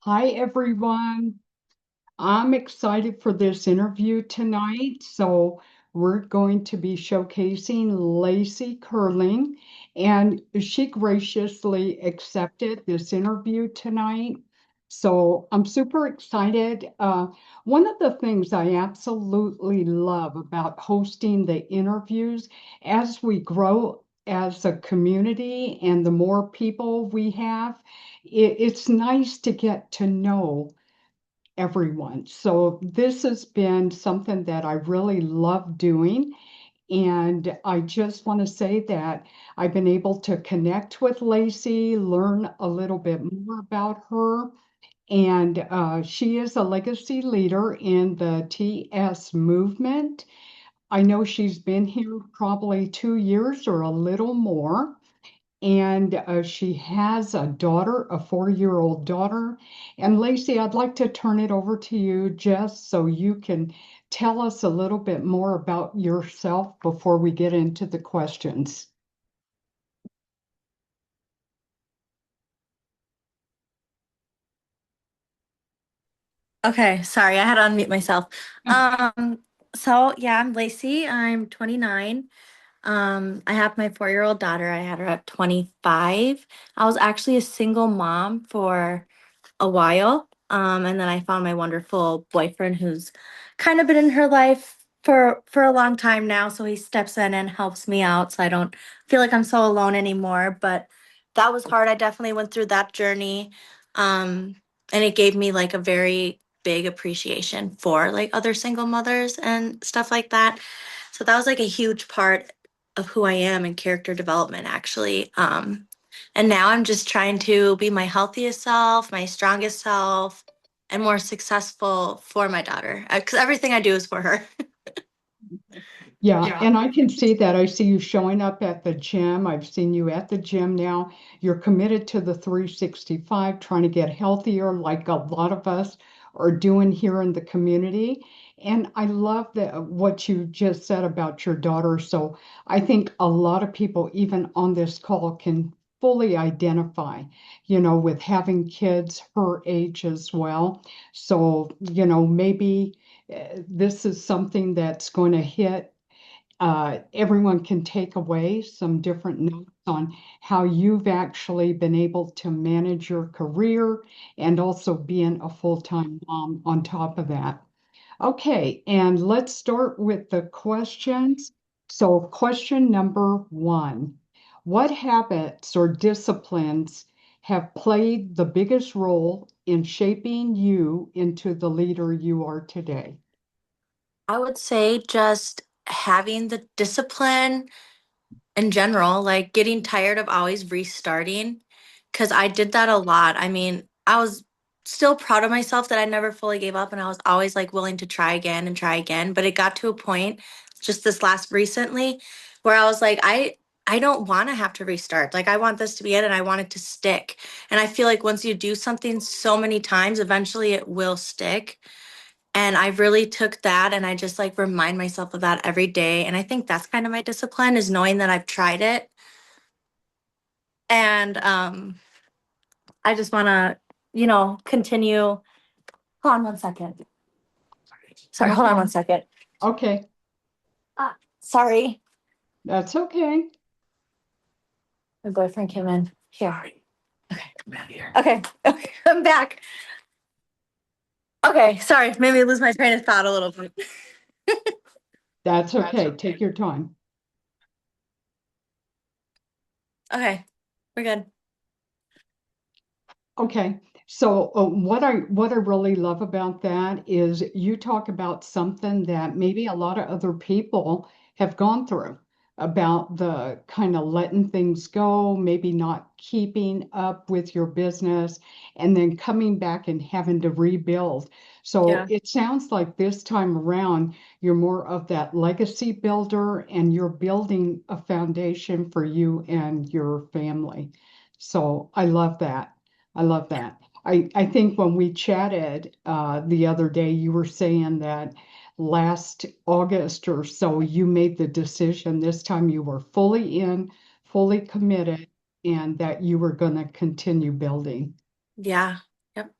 Hi, everyone. I'm excited for this interview tonight. So, we're going to be showcasing Lacey Kerling, and she graciously accepted this interview tonight. So, I'm super excited. One of the things I absolutely love about hosting the interviews as we grow as a community and the more people we have, it's nice to get to know everyone. So this has been something that I really love doing. And I just want to say that I've been able to connect with Lacey, learn a little bit more about her. And she is a legacy leader in the TS movement. I know she's been here probably 2 years or a little more. And she has a daughter, a 4-year-old daughter. And Lacey, I'd like to turn it over to you just so you can tell us a little bit more about yourself before we get into the questions. Okay, sorry, I had to unmute myself. So yeah, I'm Lacey. I'm 29. I have my 4-year-old daughter. I had her at 25. I was actually a single mom for a while. And then I found my wonderful boyfriend who's kind of been in her life for a long time now. So he steps in and helps me out so I don't feel like I'm so alone anymore. But that was hard. I definitely went through that journey. Um, and it gave me like a very big appreciation for like other single mothers and stuff like that. So that was like a huge part of who I am and character development actually. And now I'm just trying to be my healthiest self, my strongest self, and more successful for my daughter. Because everything I do is for her. Yeah, Yeah. and I can see that. I see you showing up at the gym. I've seen you at the gym now. You're committed to the 365, trying to get healthier, like a lot of us are doing here in the community. And I love that what you just said about your daughter. So I think a lot of people, even on this call, can fully identify, with having kids her age as well. So, maybe this is something that's going to hit everyone can take away some different notes on how you've actually been able to manage your career and also being a full-time mom on top of that. Okay, and let's start with the questions. So, question number one, what habits or disciplines have played the biggest role in shaping you into the leader you are today? I would say just having the discipline in general, like getting tired of always restarting, because I did that a lot. I mean, I was still proud of myself that I never fully gave up and I was always like willing to try again and try again. But it got to a point just this last recently where I was like, I don't want to have to restart. Like I want this to be it and I want it to stick. And I feel like once you do something so many times, eventually it will stick. And I really took that and I just like remind myself of that every day. And I think that's kind of my discipline is knowing that I've tried it. And I just want to, continue. Hold on one second. Sorry, No hold on one problem. second. Okay, Sorry. that's okay. My boyfriend came in. Here. Okay. Okay. Okay. I'm back. Okay. Sorry. Made me lose my train of thought a little bit. That's okay. Take your time. Okay. We're good. Okay. So what I really love about that is you talk about something that maybe a lot of other people have gone through about the kind of letting things go, maybe not keeping up with your business, and then coming back and having to rebuild. So Yeah. it sounds like this time around, you're more of that legacy builder and you're building a foundation for you and your family. So I love that. I love that. I think when we chatted the other day, you were saying that last August or so, you made the decision this time you were fully in, fully committed, and that you were going to continue building. Yeah. Yep.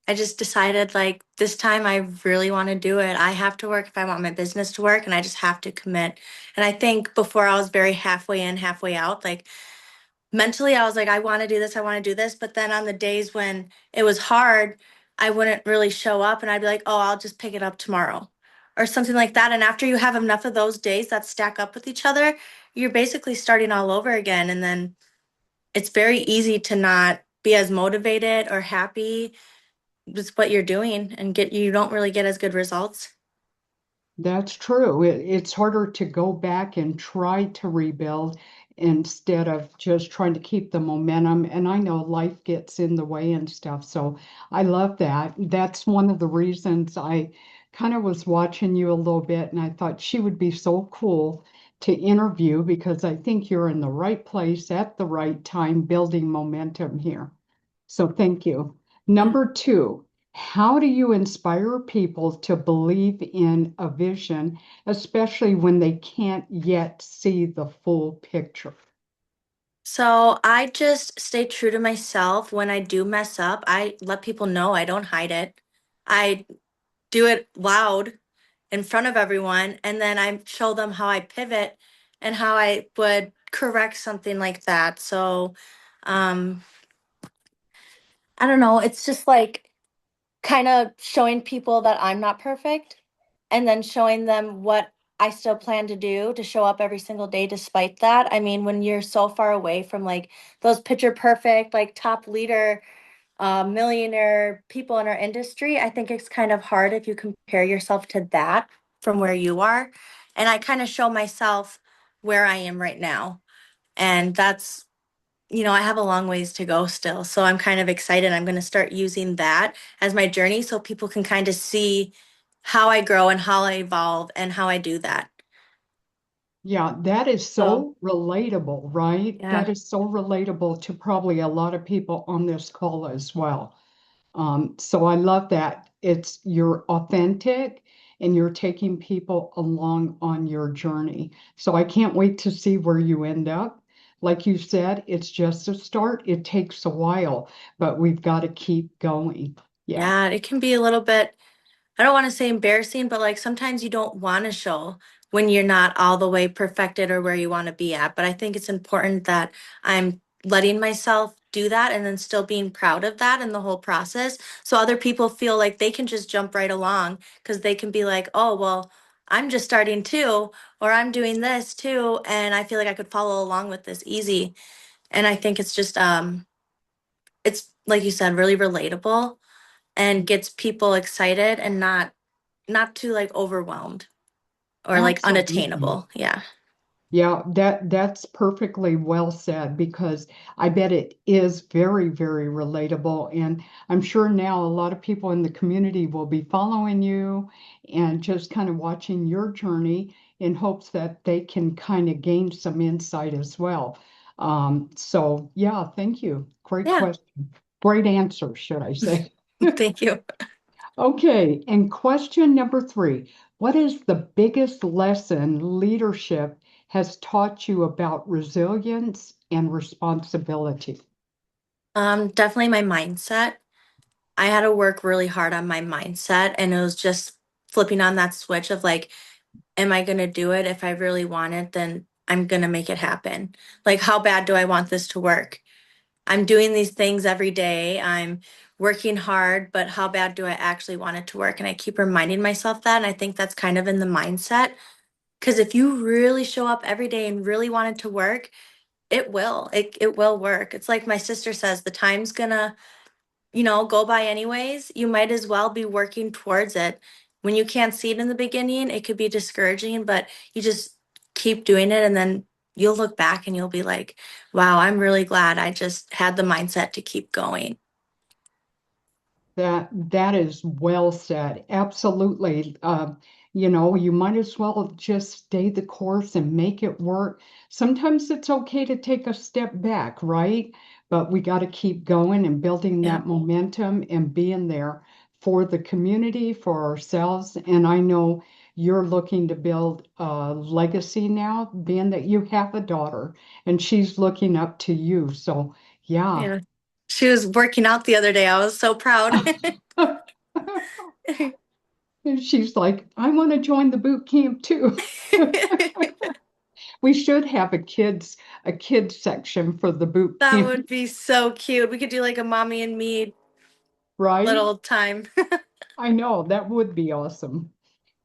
I just decided like this time I really want to do it. I have to work if I want my business to work, and I just have to commit. And I think before I was very halfway in, halfway out. Like mentally, I was like, I want to do this, I want to do this. But then on the days when it was hard, I wouldn't really show up, and I'd be like, oh, I'll just pick it up tomorrow or something like that. And after you have enough of those days that stack up with each other, you're basically starting all over again. And then it's very easy to not be as motivated or happy with what you're doing and you don't really get as good results. That's true. It's harder to go back and try to rebuild instead of just trying to keep the momentum. And I know life gets in the way and stuff. So I love that. That's one of the reasons I kind of was watching you a little bit and I thought she would be so cool to interview because I think you're in the right place at the right time building momentum here. So thank you. Yeah. Number two. How do you inspire people to believe in a vision, especially when they can't yet see the full picture? So I just stay true to myself. When I do mess up, I let people know. I don't hide it. I do it loud in front of everyone, and then I show them how I pivot and how I would correct something like that. So, um, I don't know. It's just like kind of showing people that I'm not perfect and then showing them what I still plan to do to show up every single day despite that. I mean, when you're so far away from like those picture perfect, like top leader, millionaire people in our industry, I think it's kind of hard if you compare yourself to that from where you are. And I kind of show myself where I am right now. And that's, I have a long ways to go still. So I'm kind of excited. I'm going to start using that as my journey so people can kind of see how I grow and how I evolve and how I do that. Yeah, that is So, so relatable, right? yeah. That is so relatable to probably a lot of people on this call as well. So I love that. You're authentic and you're taking people along on your journey. So I can't wait to see where you end up. Like you said, it's just a start. It takes a while, but we've got to keep going. Yeah. Yeah, it can be a little bit, I don't want to say embarrassing, but like sometimes you don't want to show when you're not all the way perfected or where you want to be at. But I think it's important that I'm letting myself do that and then still being proud of that in the whole process. So other people feel like they can just jump right along because they can be like, oh, well, I'm just starting too, or I'm doing this too. And I feel like I could follow along with this easy. And I think it's just, it's like you said, really relatable and gets people excited and not too like overwhelmed or like Absolutely. unattainable. Yeah. Yeah, that's perfectly well said because I bet it is very, very relatable. And I'm sure now a lot of people in the community will be following you and just kind of watching your journey in hopes that they can kind of gain some insight as well. So yeah, thank you. Great Yeah. question. Great answer, should I say. Thank you. Okay, and question number three. What is the biggest lesson leadership has taught you about resilience and responsibility? Definitely my mindset. I had to work really hard on my mindset, and it was just flipping on that switch of like, am I going to do it? If I really want it, then I'm going to make it happen. Like, how bad do I want this to work? I'm doing these things every day. I'm working hard, but how bad do I actually want it to work? And I keep reminding myself that. And I think that's kind of in the mindset. Because if you really show up every day and really want it to work, it will. It will work. It's like my sister says, the time's gonna, go by anyways. You might as well be working towards it. When you can't see it in the beginning, it could be discouraging, but you just keep doing it and then you'll look back and you'll be like, wow, I'm really glad I just had the mindset to keep going. That is well said. Absolutely. You might as well just stay the course and make it work. Sometimes it's okay to take a step back, right? But we got to keep going and building Yeah. that momentum and being there for the community, for ourselves. And I know you're looking to build a legacy now, being that you have a daughter and she's looking up to you. So, yeah. Yeah. She was working out the other day. I was so proud. And she's like, I want to join the boot camp too. We should have a kids section for the boot That camp, would be so cute. We could do like a mommy and me right? little time. I know that would be awesome.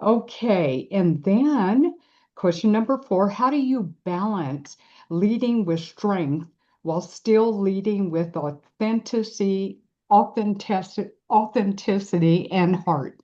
Okay, and then question number 4, how do you balance leading with strength while still leading with authenticity and heart?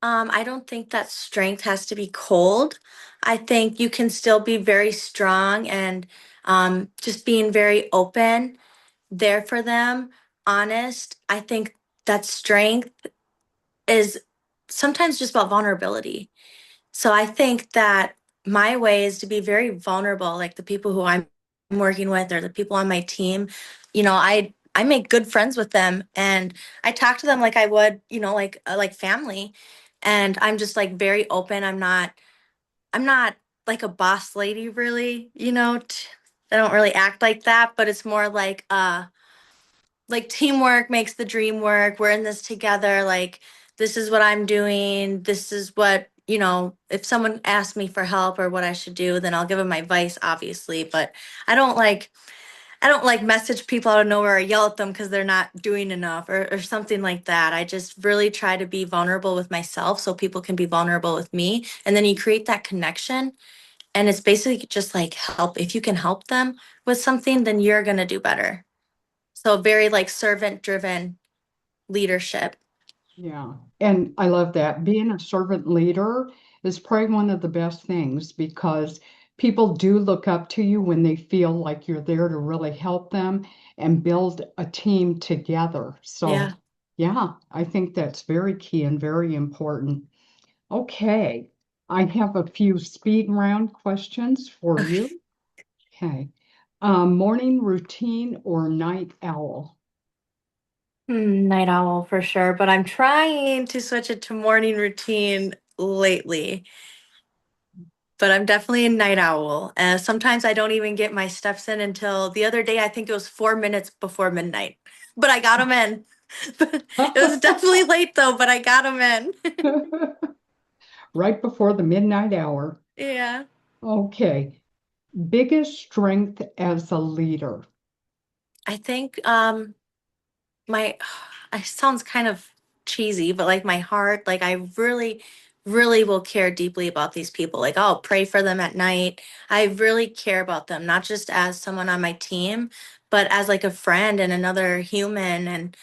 I don't think that strength has to be cold. I think you can still be very strong and just being very open there for them, honest. I think that strength is sometimes just about vulnerability. So I think that my way is to be very vulnerable, like the people who I'm working with or the people on my team. I make good friends with them and I talk to them like I would, like family. And I'm just like very open. I'm not like a boss lady really, I don't really act like that, but it's more like teamwork makes the dream work. We're in this together. Like, this is what I'm doing. This is what, if someone asks me for help or what I should do, then I'll give them my advice, obviously. But I don't like, I don't like message people out of nowhere or yell at them because they're not doing enough or something like that. I just really try to be vulnerable with myself so people can be vulnerable with me. And then you create that connection. And it's basically just like help. If you can help them with something, then you're going to do better. So very like servant driven leadership. Yeah, and I love that. Being a servant leader is probably one of the best things because people do look up to you when they feel like you're there to really help them and build a team together. So, Yeah. yeah, I think that's very key and very important. Okay, I have a few speed round questions for Okay. you. Okay, morning routine or night owl? Night owl for sure, but I'm trying to switch it to morning routine lately. But I'm definitely a night owl. Sometimes I don't even get my steps in until the other day. I think it was 4 minutes before midnight, but I got them in. It was definitely late though, but I got them in. Right before the midnight hour. Yeah. Okay. Biggest strength as a leader. I think my it sounds kind of cheesy, but like my heart, like I really, really will care deeply about these people. Like I'll pray for them at night. I really care about them, not just as someone on my team, but as like a friend and another human. And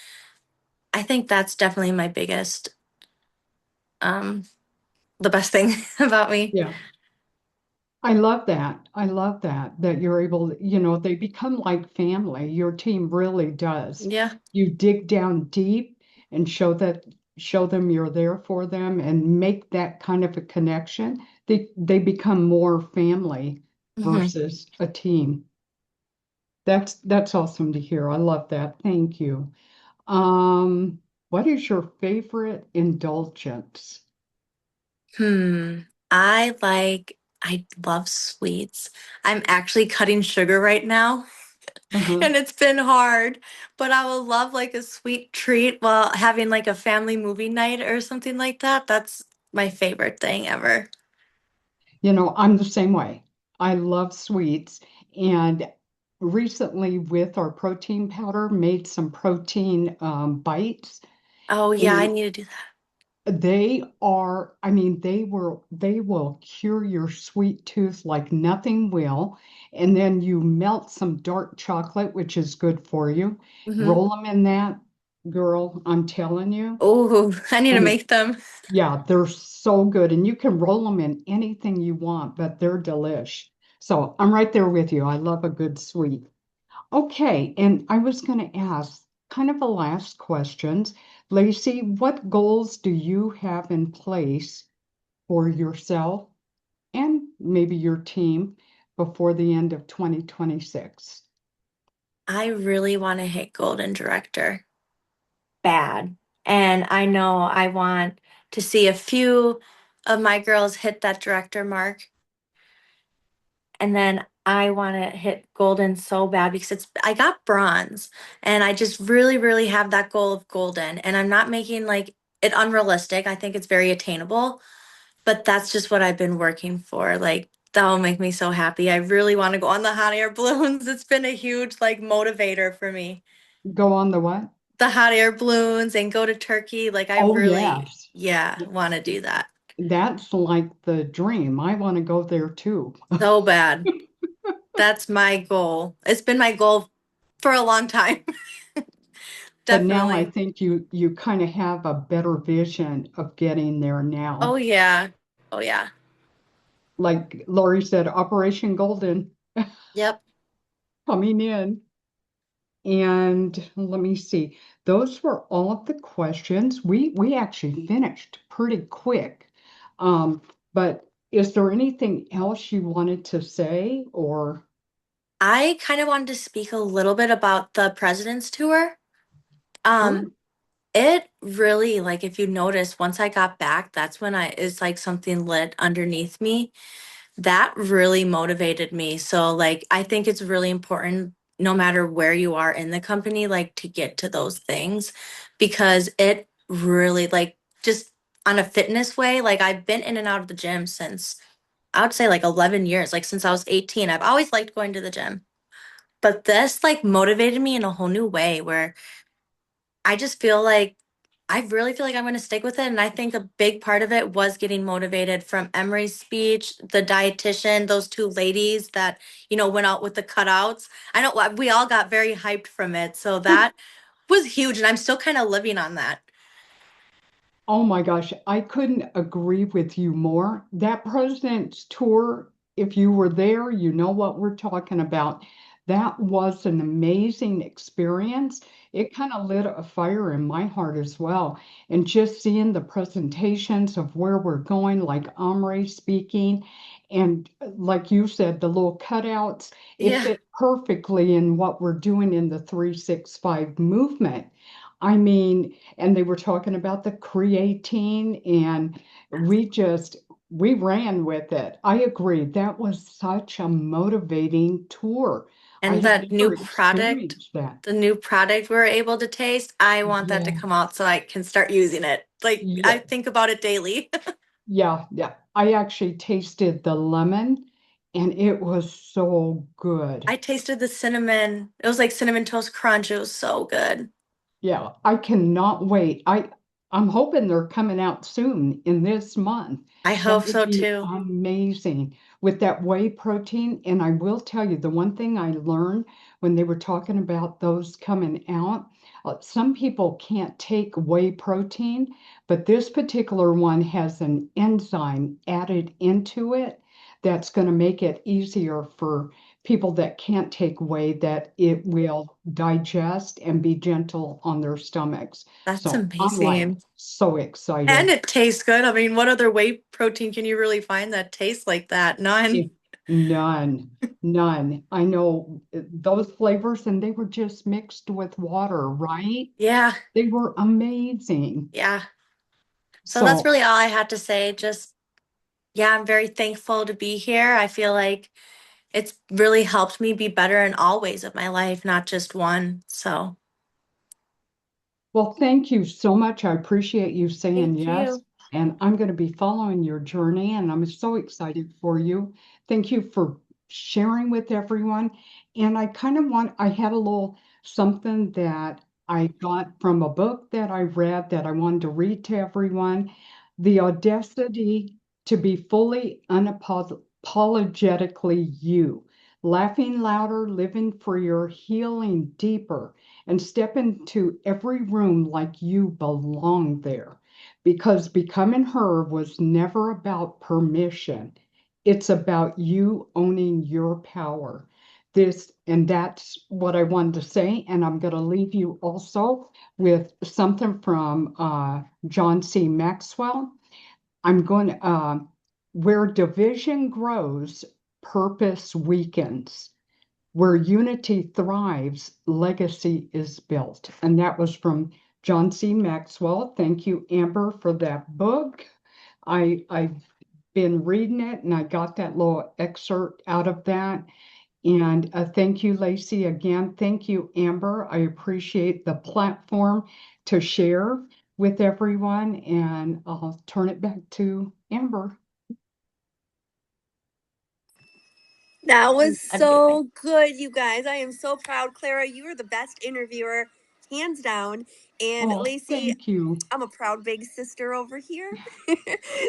I think that's definitely my biggest, um, the best thing about me. Yeah. I love that. I love that you're able, they become like family. Your team really does. Yeah. You dig down deep and show them you're there for them and make that kind of a connection. They become more family Hmm. versus a team. That's awesome to hear. I love that. Thank you. What is your favorite indulgence? Hmm. I love sweets. I'm actually cutting sugar right now. Uh-huh. And it's been hard, but I would love like a sweet treat while having like a family movie night or something like that. That's my favorite thing ever. I'm the same way. I love sweets, and recently with our protein powder, made some protein bites, Oh yeah, I and need to do that. I mean, they will cure your sweet tooth like nothing will. And then you melt some dark chocolate, which is good for you. Hmm. Roll them in that, girl, I'm telling you. Oh, I need to And make them. yeah, they're so good. And you can roll them in anything you want, but they're delish. So I'm right there with you. I love a good sweet. Okay, and I was going to ask kind of a last questions. Lacey, what goals do you have in place for yourself and maybe your team before the end of 2026? I really want to hit Golden Director bad. And I know I want to see a few of my girls hit that director mark. And then I want to hit golden so bad because I got bronze and I just really, really have that goal of golden. And I'm not making like it unrealistic. I think it's very attainable, but that's just what I've been working for. Like that will make me so happy. I really want to go on the hot air balloons. It's been a huge like motivator for me. Go on the what? The hot air balloons and go to Turkey. Like I Oh, really, yes. yeah, want to do that That's like the dream. I want to go there too. so bad. That's my goal. It's been my goal for a long time. But now I Definitely. think you kind of have a better vision of getting there Oh now. yeah. Oh yeah. Like Lori said, Operation Golden Yep. coming in. And let me see. Those were all of the questions. We actually finished pretty quick. Um, but is there anything else you wanted to say or I kind of wanted to speak a little bit about the President's Tour. sure? Um, it really, like, if you notice, once I got back, that's when it's like something lit underneath me. That really motivated me. So, like, I think it's really important, no matter where you are in the company, like, to get to those things because it really, like, just on a fitness way, like, I've been in and out of the gym since I would say like 11 years, like, since I was 18. I've always liked going to the gym. But this like motivated me in a whole new way where I just feel like I really feel like I'm going to stick with it. And I think a big part of it was getting motivated from Emery's speech, the dietitian, those two ladies that, went out with the cutouts. I know we all got very hyped from it. So that was huge. And I'm still kind of living on that. Oh my gosh, I couldn't agree with you more. That President's Tour, if you were there, you know what we're talking about. That was an amazing experience. It kind of lit a fire in my heart as well. And just seeing the presentations of where we're going, like Omri speaking, and like you said, the little cutouts, it Yeah. fit perfectly in what we're doing in the 365 movement. I mean, and they were talking about the creatine and we ran with it. I agree. That was such a motivating tour. I And had that new never product, experienced that. the new product we're able to taste, I want that to Yeah. come out so I can start using it. Like I Yeah. think about it daily. Yeah. Yeah. I actually tasted the lemon and it was so good. I tasted the cinnamon. It was like cinnamon toast crunch. It was so good. Yeah, I cannot wait. I'm hoping they're coming out soon in this month. I That hope would so be too. amazing with that whey protein. And I will tell you the one thing I learned when they were talking about those coming out, some people can't take whey protein, but this particular one has an enzyme added into it that's going to make it easier for people that can't take whey, that it will digest and be gentle on their stomachs. That's So I'm like amazing. so And excited. it tastes good. I mean, what other whey protein can you really find that tastes like that? None. If none, none. I know those flavors, and they were just mixed with water, right? Yeah, They were amazing. yeah. So that's So, really all I had to say. Just, yeah, I'm very thankful to be here. I feel like it's really helped me be better in all ways of my life, not just one. So well, thank you so much. I appreciate you saying thank yes. you. And I'm going to be following your journey, and I'm so excited for you. Thank you for sharing with everyone. And I had a little something that I got from a book that I read that I wanted to read to everyone. The audacity to be fully unapologetically you, laughing louder, living freer, healing deeper and step into every room like you belong there. Because becoming her was never about permission, it's about you owning your power. And that's what I wanted to say. And I'm going to leave you also with something from John C. Maxwell. I'm going to, where division grows, purpose weakens. Where unity thrives, legacy is built. And that was from John C. Maxwell. Thank you, Amber, for that book. I've been reading it and I got that little excerpt out of that. And thank you, Lacey. Again, thank you, Amber. I appreciate the platform to share with everyone, and I'll turn it back to Amber. That was I- so good, you guys. I am so proud. Clara, you are the best interviewer, hands down. And Oh, Lacey, thank you. I'm a proud big sister over here.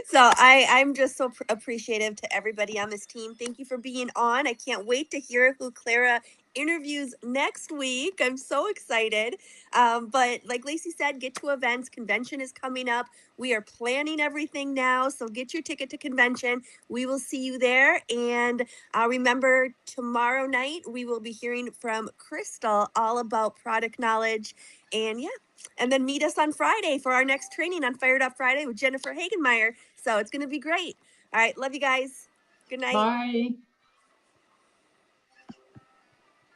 So I'm just so appreciative to everybody on this team. Thank you for being on. I can't wait to hear who Clara interviews next week. I'm so excited. But like Lacey said, get to events. Convention is coming up. We are planning everything now. So get your ticket to convention. We will see you there. And remember, tomorrow night, we will be hearing from Crystal all about product knowledge. And yeah, and then meet us on Friday for our next training on Fired Up Friday with Jennifer Hagenmeyer. So it's going to be great. All right. Love you guys. Good night. Bye.